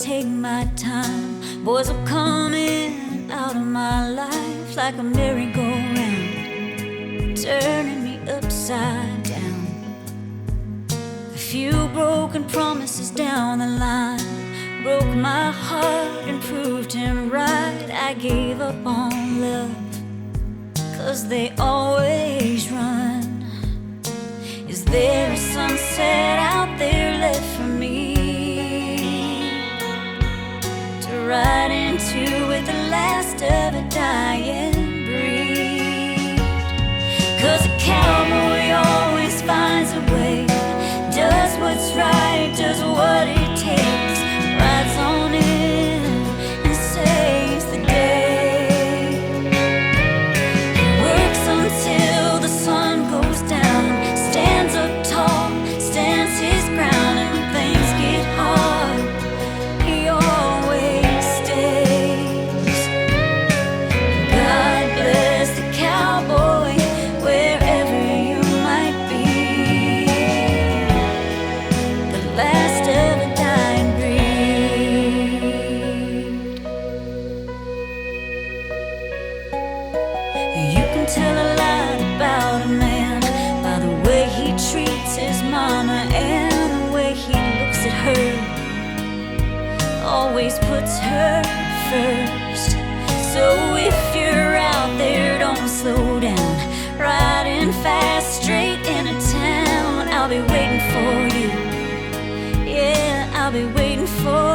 take my time. Boys will come in and out of my life like a merry-go-round, turning me upside down. A few broken promises down the line broke my heart and proved him right. I gave up on love, 'cause they always run. Is there a sunset out there left for me to ride into with the last of a dying breed? 'Cause a cowboy always finds a way, does what's right, does what it takes, rides on in and saves the day. He works until the sun goes down, stands up tall, stands his ground, and when things get hard, he always stays. God bless the cowboy, wherever you might be, the last of a dying breed. You can tell a lot about a man by the way he treats his mama and the way he looks at her, always puts her first. So if you're out there, don't slow down, riding fast straight into town. I'll be waiting for you, yeah, I'll be waiting for